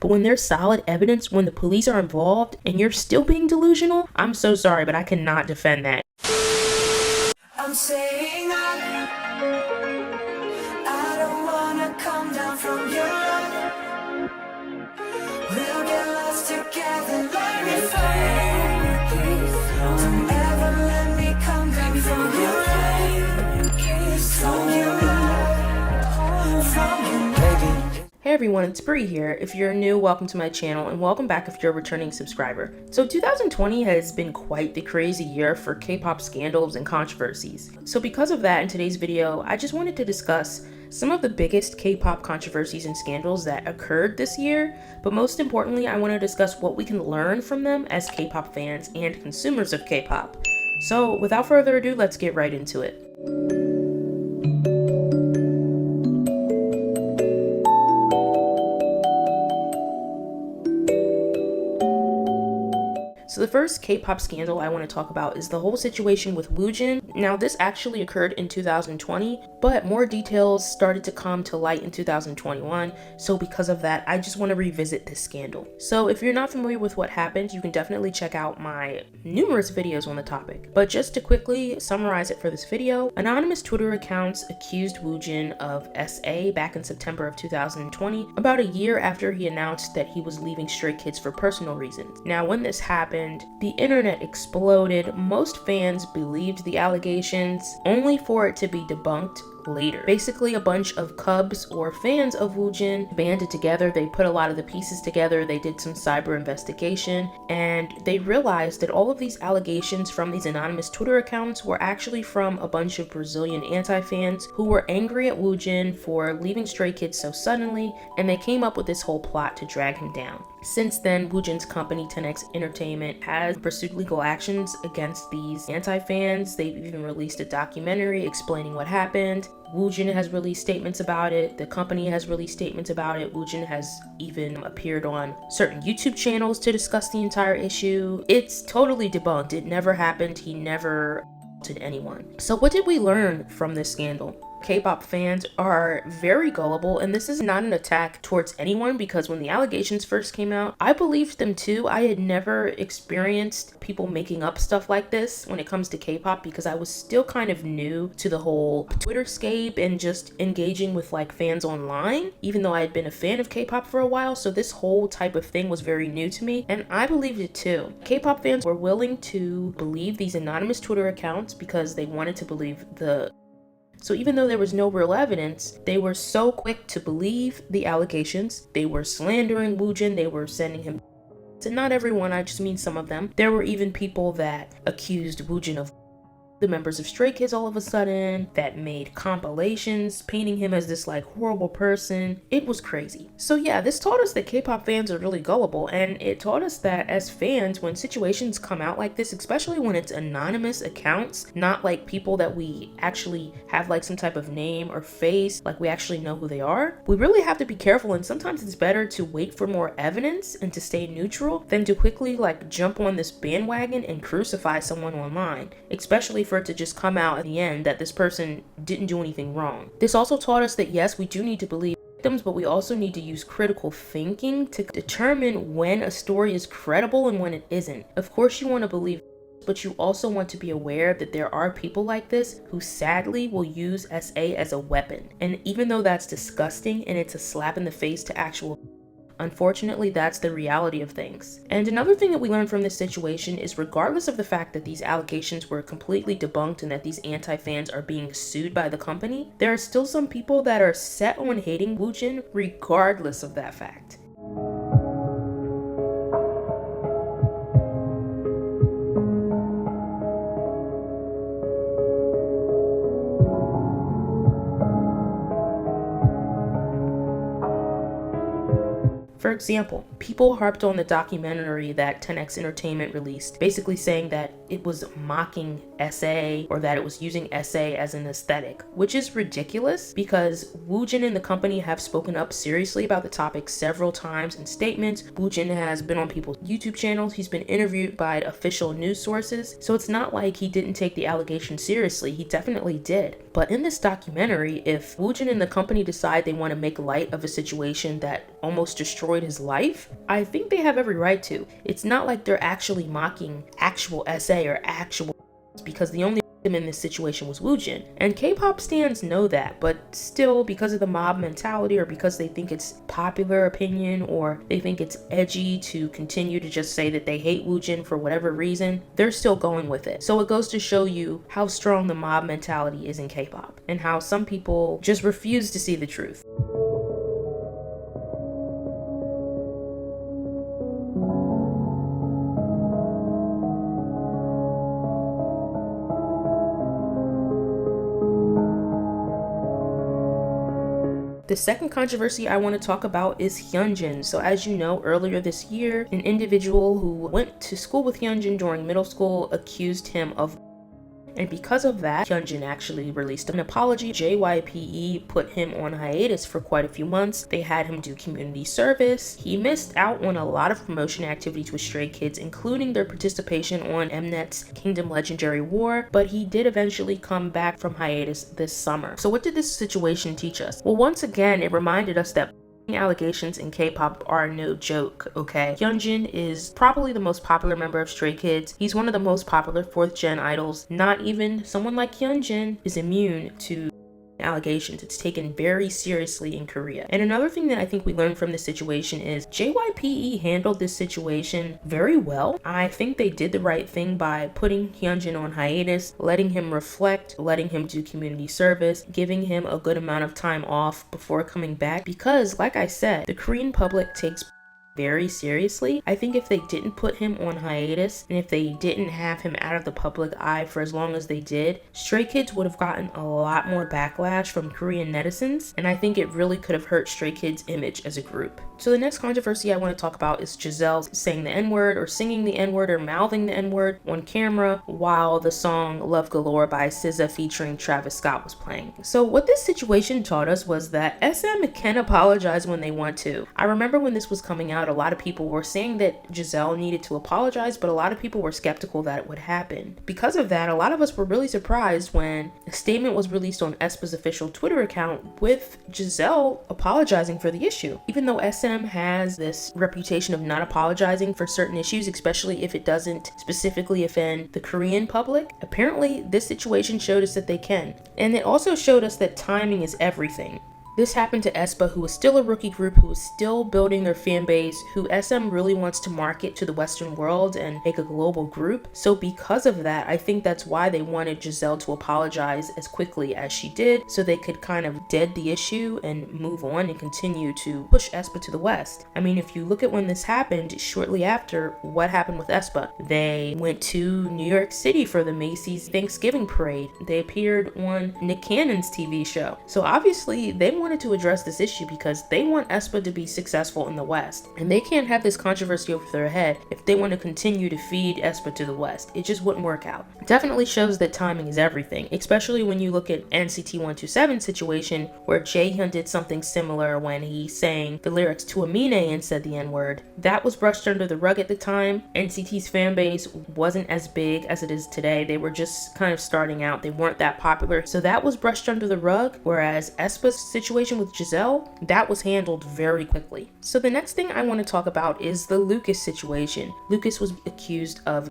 But when there's solid evidence, when the police are involved, and you're still being delusional, I'm so sorry, but I cannot defend that. I'm saying I don't wanna come down from your love. We'll get lost together, let me find. Don't ever let me come down from your love. From your love. From your baby. Hey everyone, it's Bree here. If you're new, welcome to my channel, and welcome back if you're a returning subscriber. So 2020 has been quite the crazy year for K-pop scandals and controversies. So because of that, in today's video, I just wanted to discuss some of the biggest K-pop controversies and scandals that occurred this year, but most importantly, I want to discuss what we can learn from them as K-pop fans and consumers of K-pop. So without further ado, let's get right into it. So the first K-pop scandal I want to talk about is the whole situation with Woojin. Now this actually occurred in 2020, but more details started to come to light in 2021. So because of that, I just want to revisit this scandal. So if you're not familiar with what happened, you can definitely check out my numerous videos on the topic. But just to quickly summarize it for this video, anonymous Twitter accounts accused Woojin of SA back in September of 2020, about a year after he announced that he was leaving Stray Kids for personal reasons. Now when this happened, the internet exploded. Most fans believed the allegations, only for it to be debunked later. Basically, a bunch of cubs or fans of Woojin banded together. They put a lot of the pieces together. They did some cyber investigation, and they realized that all of these allegations from these anonymous Twitter accounts were actually from a bunch of Brazilian anti-fans who were angry at Woojin for leaving Stray Kids so suddenly, and they came up with this whole plot to drag him down. Since then, Woojin's company 10X Entertainment has pursued legal actions against these anti-fans. They've even released a documentary explaining what happened. Woojin has released statements about it. The company has released statements about it. Woojin has even appeared on certain YouTube channels to discuss the entire issue. It's totally debunked. It never happened. He never to anyone. So what did we learn from this scandal? K-pop fans are very gullible, and this is not an attack towards anyone, because when the allegations first came out, I believed them too. I had never experienced people making up stuff like this when it comes to K-pop, because I was still kind of new to the whole Twitterscape and just engaging with like fans online, even though I had been a fan of K-pop for a while. So this whole type of thing was very new to me, and I believed it too. K-pop fans were willing to believe these anonymous Twitter accounts because they wanted to believe So even though there was no real evidence, they were so quick to believe the allegations. They were slandering Woojin, they were sending him, and not everyone, I just mean some of them. There were even people that accused Woojin of the members of Stray Kids all of a sudden, that made compilations painting him as this like horrible person. It was crazy. So yeah, this taught us that K-pop fans are really gullible, and it taught us that as fans, when situations come out like this, especially when it's anonymous accounts, not like people that we actually have like some type of name or face, like we actually know who they are, we really have to be careful. And sometimes it's better to wait for more evidence and to stay neutral than to quickly like jump on this bandwagon and crucify someone online, especially for it to just come out at the end that this person didn't do anything wrong. This also taught us that yes, we do need to believe victims, but we also need to use critical thinking to determine when a story is credible and when it isn't. Of course you want to believe, but you also want to be aware that there are people like this who sadly will use SA as a weapon. And even though that's disgusting and it's a slap in the face to actual, unfortunately, that's the reality of things. And another thing that we learned from this situation is, regardless of the fact that these allegations were completely debunked and that these anti-fans are being sued by the company, there are still some people that are set on hating Woojin regardless of that fact. For example, people harped on the documentary that 10X Entertainment released, basically saying that it was mocking SA or that it was using SA as an aesthetic, which is ridiculous because Woojin and the company have spoken up seriously about the topic several times in statements. Woojin has been on people's YouTube channels, he's been interviewed by official news sources, so it's not like he didn't take the allegation seriously. He definitely did. But in this documentary, if Woojin and the company decide they want to make light of a situation that almost destroyed his life, I think they have every right to. It's not like they're actually mocking actual SA or actual, because the only victim in this situation was Woojin. And K-pop stans know that, but still, because of the mob mentality or because they think it's popular opinion or they think it's edgy to continue to just say that they hate Woojin for whatever reason, they're still going with it. So it goes to show you how strong the mob mentality is in K-pop and how some people just refuse to see the truth. The second controversy I want to talk about is Hyunjin. So as you know, earlier this year, an individual who went to school with Hyunjin during middle school accused him of, and because of that, Hyunjin actually released an apology. JYPE put him on hiatus for quite a few months. They had him do community service. He missed out on a lot of promotion activities with Stray Kids, including their participation on Mnet's Kingdom Legendary War, but he did eventually come back from hiatus this summer. So what did this situation teach us? Well, once again, it reminded us that allegations in K-pop are no joke, okay? Hyunjin is probably the most popular member of Stray Kids. He's one of the most popular 4th gen idols. Not even someone like Hyunjin is immune to allegations. It's taken very seriously in Korea. And another thing that I think we learned from this situation is JYPE handled this situation very well. I think they did the right thing by putting Hyunjin on hiatus, letting him reflect, letting him do community service, giving him a good amount of time off before coming back, because like I said, the Korean public takes very seriously. I think if they didn't put him on hiatus and if they didn't have him out of the public eye for as long as they did, Stray Kids would have gotten a lot more backlash from Korean netizens, and I think it really could have hurt Stray Kids' image as a group. So the next controversy I want to talk about is Giselle saying the N-word or singing the N-word or mouthing the N-word on camera while the song Love Galore by SZA featuring Travis Scott was playing. So what this situation taught us was that SM can apologize when they want to. I remember when this was coming out, a lot of people were saying that Giselle needed to apologize, but a lot of people were skeptical that it would happen. Because of that, a lot of us were really surprised when a statement was released on aespa's official Twitter account with Giselle apologizing for the issue. Even though SM has this reputation of not apologizing for certain issues, especially if it doesn't specifically offend the Korean public, apparently this situation showed us that they can. And it also showed us that timing is everything. This happened to aespa, who is still a rookie group, who is still building their fan base, who SM really wants to market to the Western world and make a global group. So because of that, I think that's why they wanted Giselle to apologize as quickly as she did, so they could kind of dead the issue and move on and continue to push aespa to the West. I mean, if you look at when this happened, shortly after, what happened with aespa? They went to New York City for the Macy's Thanksgiving parade. They appeared on Nick Cannon's TV show. So obviously they wanted to address this issue because they want aespa to be successful in the West, and they can't have this controversy over their head if they want to continue to feed aespa to the West. It just wouldn't work out. It definitely shows that timing is everything, especially when you look at NCT 127's situation, where Jaehyun did something similar when he sang the lyrics to Amine and said the N-word. That was brushed under the rug at the time. NCT's fan base wasn't as big as it is today. They were just kind of starting out. They weren't that popular, so that was brushed under the rug, whereas aespa's situation with Giselle, that was handled very quickly. So the next thing I want to talk about is the Lucas situation. Lucas was accused of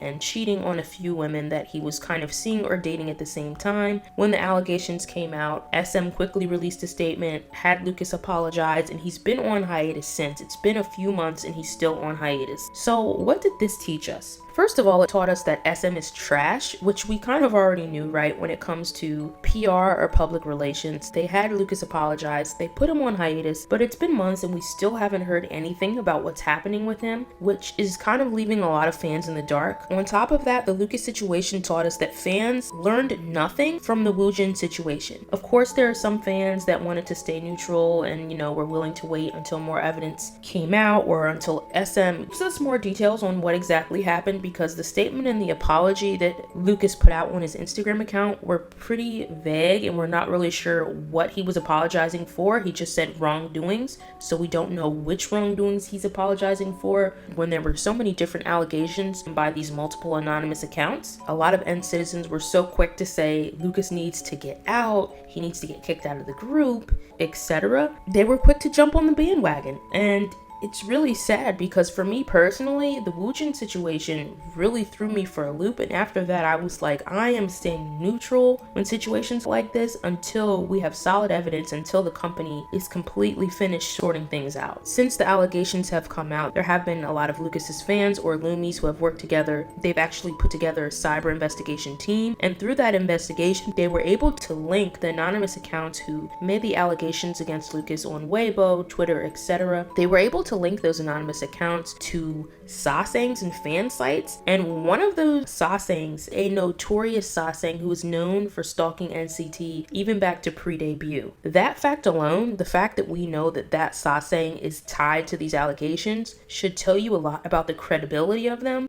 and cheating on a few women that he was kind of seeing or dating at the same time. When the allegations came out, SM quickly released a statement, had Lucas apologize, and he's been on hiatus since. It's been a few months and he's still on hiatus. So what did this teach us? First of all, it taught us that SM is trash, which we kind of already knew, right? When it comes to PR or public relations, they had Lucas apologize, they put him on hiatus, but it's been months and we still haven't heard anything about what's happening with him, which is kind of leaving a lot of fans in the dark On top of that, the Lucas situation taught us that fans learned nothing from the Woojin situation. Of course, there are some fans that wanted to stay neutral and, were willing to wait until more evidence came out or until SM gives us more details on what exactly happened, because the statement and the apology that Lucas put out on his Instagram account were pretty vague and we're not really sure what he was apologizing for. He just said wrongdoings, so we don't know which wrongdoings he's apologizing for when there were so many different allegations by these multiple anonymous accounts. A lot of N citizens were so quick to say Lucas needs to get out, he needs to get kicked out of the group, etc. They were quick to jump on the bandwagon, and it's really sad because for me personally, the Woojin situation really threw me for a loop, and after that I was like, I am staying neutral when situations like this until we have solid evidence, until the company is completely finished sorting things out. Since the allegations have come out, there have been a lot of Lucas's fans or Loomies who have worked together. They've actually put together a cyber investigation team, and through that investigation they were able to link the anonymous accounts who made the allegations against Lucas on Weibo, Twitter, etc. They were able to link those anonymous accounts to ssocings and fan sites, and one of those ssocings, a notorious ssocing who was known for stalking NCT even back to pre-debut. That fact alone, the fact that we know that that ssocing is tied to these allegations, should tell you a lot about the credibility of them.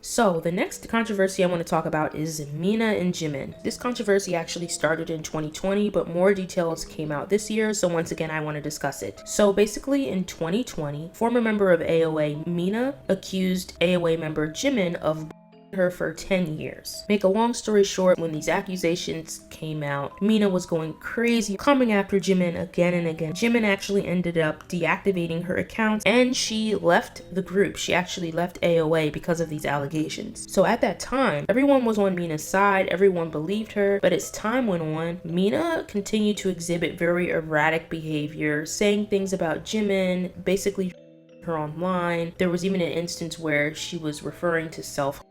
So the next controversy I want to talk about is Mina and Jimin. This controversy actually started in 2020, but more details came out this year, so once again I want to discuss it. So basically in 2020, former member of AOA Mina accused AOA member Jimin of her for 10 years. Make a long story short, when these accusations came out, Mina was going crazy, coming after Jimin again and again. Jimin actually ended up deactivating her account and she left the group. She actually left AOA because of these allegations. So at that time, everyone was on Mina's side, everyone believed her, but as time went on, Mina continued to exhibit very erratic behavior, saying things about Jimin, basically her online. There was even an instance where she was referring to self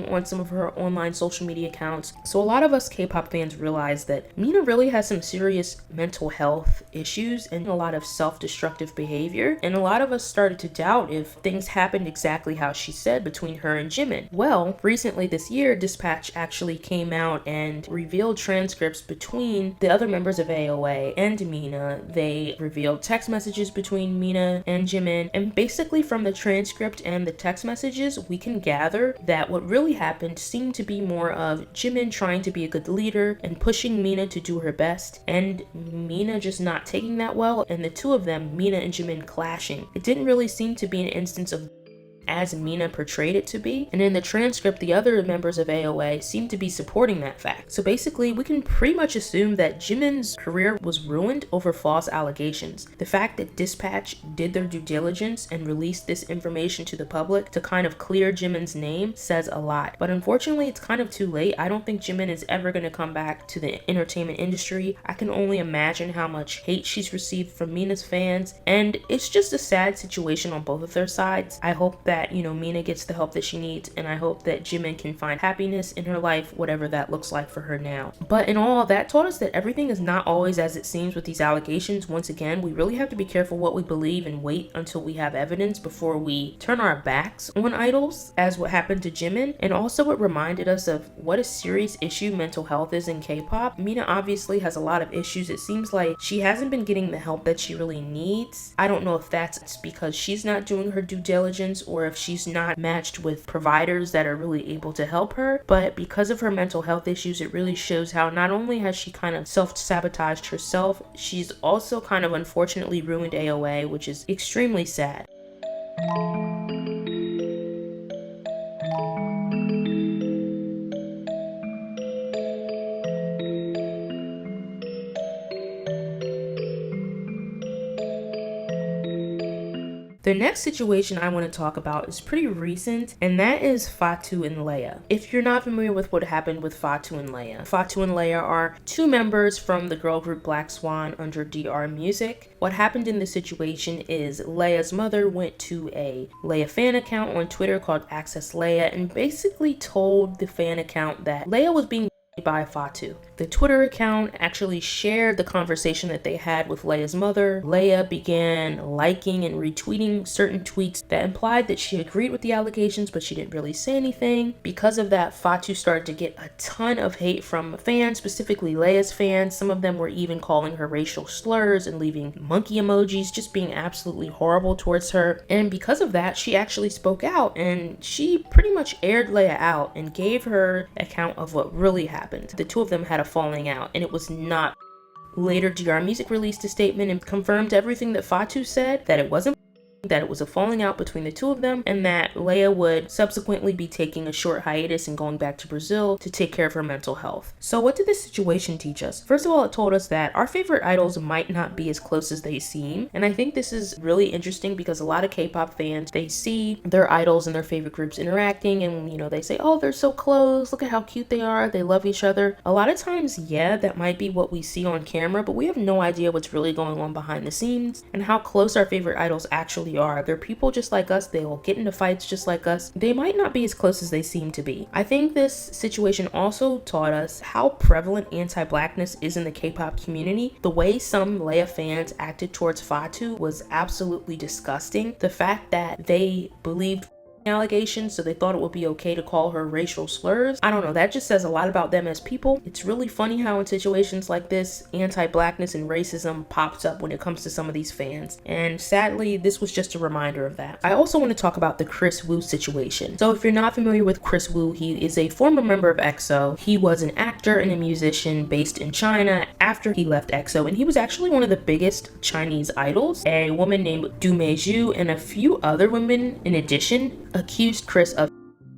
on some of her online social media accounts. So a lot of us K-pop fans realized that Mina really has some serious mental health issues and a lot of self-destructive behavior, and a lot of us started to doubt if things happened exactly how she said between her and Jimin. Well, recently this year, Dispatch actually came out and revealed transcripts between the other members of AOA and Mina. They revealed text messages between Mina and Jimin, and basically from the transcript and the text messages, we can gather that what really happened seemed to be more of Jimin trying to be a good leader and pushing Mina to do her best, and Mina just not taking that well, and the two of them, Mina and Jimin, clashing. It didn't really seem to be an instance of as Mina portrayed it to be, and in the transcript the other members of AOA seem to be supporting that fact. So basically we can pretty much assume that Jimin's career was ruined over false allegations. The fact that Dispatch did their due diligence and released this information to the public to kind of clear Jimin's name says a lot, but unfortunately it's kind of too late. I don't think Jimin is ever going to come back to the entertainment industry. I can only imagine how much hate she's received from Mina's fans, and it's just a sad situation on both of their sides. I hope that Mina gets the help that she needs, and I hope that Jimin can find happiness in her life, whatever that looks like for her now. But in all, that taught us that everything is not always as it seems with these allegations. Once again, we really have to be careful what we believe and wait until we have evidence before we turn our backs on idols, as what happened to Jimin. And also it reminded us of what a serious issue mental health is in K-pop. Mina obviously has a lot of issues. It seems like she hasn't been getting the help that she really needs. I don't know if that's because she's not doing her due diligence or if she's not matched with providers that are really able to help her, but because of her mental health issues, it really shows how not only has she kind of self-sabotaged herself, she's also kind of unfortunately ruined AOA, which is extremely sad. The next situation I want to talk about is pretty recent, and that is Fatu and Lea. If you're not familiar with what happened with Fatu and Lea are two members from the girl group Black Swan under DR Music. What happened in this situation is Leia's mother went to a Lea fan account on Twitter called Access Leia and basically told the fan account that Lea was being by Fatu. The Twitter account actually shared the conversation that they had with Leia's mother. Lea began liking and retweeting certain tweets that implied that she agreed with the allegations, but she didn't really say anything. Because of that, Fatu started to get a ton of hate from fans, specifically Leia's fans. Some of them were even calling her racial slurs and leaving monkey emojis, just being absolutely horrible towards her. And because of that, she actually spoke out and she pretty much aired Lea out and gave her account of what really happened. The two of them had a falling out, and it was not. Later, DR Music released a statement and confirmed everything that Fatu said, that it wasn't, that it was a falling out between the two of them, and that Lea would subsequently be taking a short hiatus and going back to Brazil to take care of her mental health. So what did this situation teach us? First of all, it told us that our favorite idols might not be as close as they seem, and I think this is really interesting because a lot of K-pop fans, they see their idols and their favorite groups interacting, and they say, oh, they're so close, look at how cute they are, they love each other. A lot of times, yeah, that might be what we see on camera, but we have no idea what's really going on behind the scenes and how close our favorite idols actually are. They're people just like us. They will get into fights just like us. They might not be as close as they seem to be. I think this situation also taught us how prevalent anti-blackness is in the K-pop community. The way some Lea fans acted towards Fatu was absolutely disgusting. The fact that they believed allegations, so they thought it would be okay to call her racial slurs. I don't know, that just says a lot about them as people. It's really funny how in situations like this, anti-blackness and racism pops up when it comes to some of these fans, and sadly this was just a reminder of that. I also want to talk about the Chris Wu situation. So if you're not familiar with Chris Wu, he is a former member of EXO. He was an actor and a musician based in China after he left EXO, and he was actually one of the biggest Chinese idols. A woman named Du Meiju and a few other women in addition accused Chris of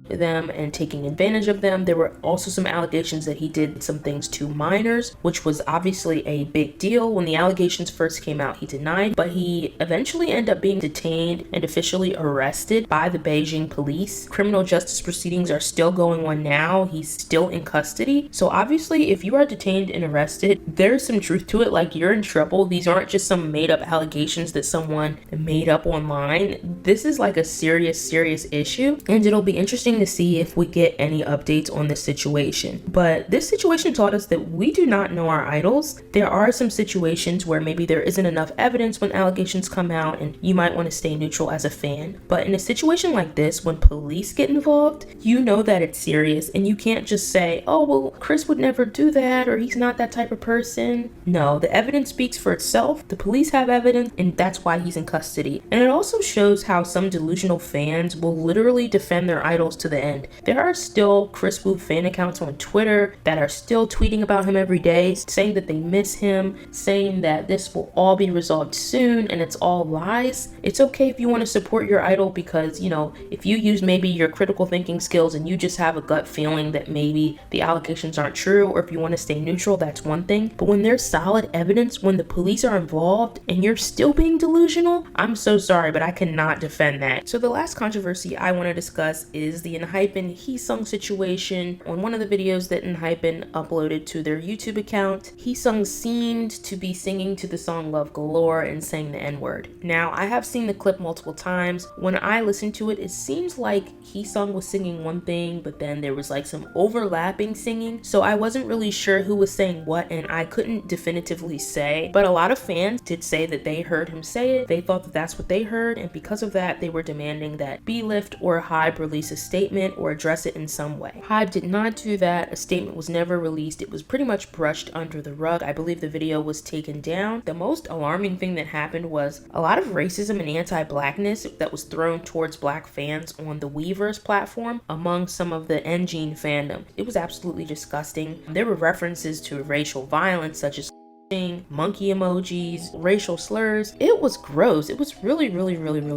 them and taking advantage of them. There were also some allegations that he did some things to minors, which was obviously a big deal. When the allegations first came out, he denied, but he eventually ended up being detained and officially arrested by the Beijing police. Criminal justice proceedings are still going on now. He's still in custody. So obviously, if you are detained and arrested, there's some truth to it. Like, you're in trouble. These aren't just some made up allegations that someone made up online. This is like a serious issue, and it'll be interesting to see if we get any updates on this situation. But this situation taught us that we do not know our idols. There are some situations where maybe there isn't enough evidence when allegations come out and you might want to stay neutral as a fan. But in a situation like this, when police get involved, you know that it's serious and you can't just say, oh, well, Chris would never do that, or he's not that type of person. No, the evidence speaks for itself. The police have evidence, and that's why he's in custody. And it also shows how some delusional fans will literally defend their idols to the end. There are still Chris Wu fan accounts on Twitter that are still tweeting about him every day, saying that they miss him, saying that this will all be resolved soon, and it's all lies. It's okay if you want to support your idol because, if you use maybe your critical thinking skills and you just have a gut feeling that maybe the allegations aren't true, or if you want to stay neutral, that's one thing. But when there's solid evidence, when the police are involved and you're still being delusional, I'm so sorry, but I cannot defend that. So the last controversy I want to discuss is the ENHYPEN HEESUNG situation. On one of the videos that ENHYPEN uploaded to their YouTube account, HEESUNG seemed to be singing to the song Love Galore and saying the N-word. Now, I have seen the clip multiple times. When I listened to it, it seems like HEESUNG was singing one thing, but then there was like some overlapping singing. So I wasn't really sure who was saying what, and I couldn't definitively say. But a lot of fans did say that they heard him say it. They thought that that's what they heard, and because of that, they were demanding that B-Lift or HYBE release a statement or address it in some way. HYBE did not do that. A statement was never released. It was pretty much brushed under the rug. I believe the video was taken down. The most alarming thing that happened was a lot of racism and anti-blackness that was thrown towards black fans on the weverse platform among some of the Hyunjin fandom. It was absolutely disgusting. There were references to racial violence such as monkey emojis, racial slurs. It was gross. It was really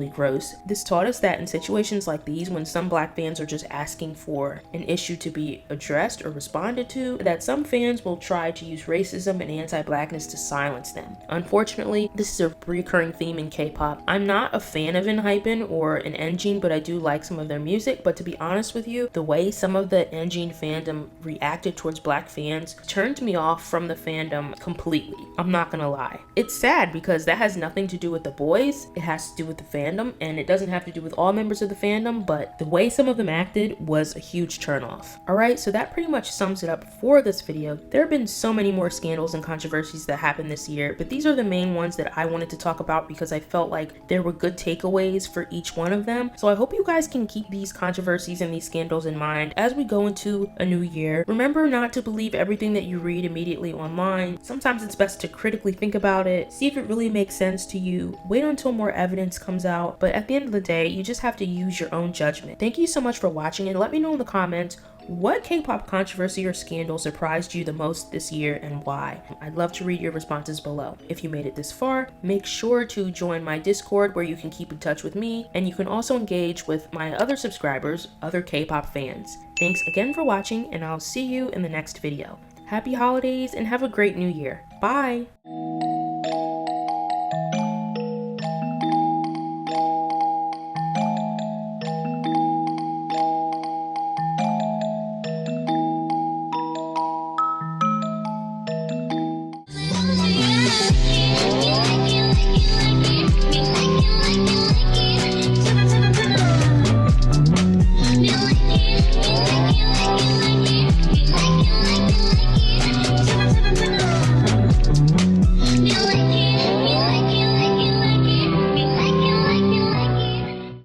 gross. This taught us that in situations like these, when some black fans are just asking for an issue to be addressed or responded to, that some fans will try to use racism and anti-blackness to silence them. Unfortunately, this is a recurring theme in K-pop. I'm not a fan of ENHYPEN or an Hyunjin, but I do like some of their music. But to be honest with you, the way some of the Hyunjin fandom reacted towards black fans turned me off from the fandom completely. I'm not gonna lie. It's sad because that has nothing to do with the boys. It has to do with the fandom, and it doesn't have to do with all members of the fandom, but the way some of them acted was a huge turnoff. Alright, so that pretty much sums it up for this video. There have been so many more scandals and controversies that happened this year, but these are the main ones that I wanted to talk about because I felt like there were good takeaways for each one of them. So I hope you guys can keep these controversies and these scandals in mind as we go into a new year. Remember not to believe everything that you read immediately online. Sometimes it's best to critically think about it, see if it really makes sense to you, wait until more evidence comes out, but at the end of the day, you just have to use your own judgment. Thank you so much for watching, and let me know in the comments what K-pop controversy or scandal surprised you the most this year and why. I'd love to read your responses below. If you made it this far, make sure to join my Discord where you can keep in touch with me, and you can also engage with my other subscribers, other K-pop fans. Thanks again for watching, and I'll see you in the next video. Happy holidays and have a great new year. Bye! Like you, like you, like you, like you, like you, like you.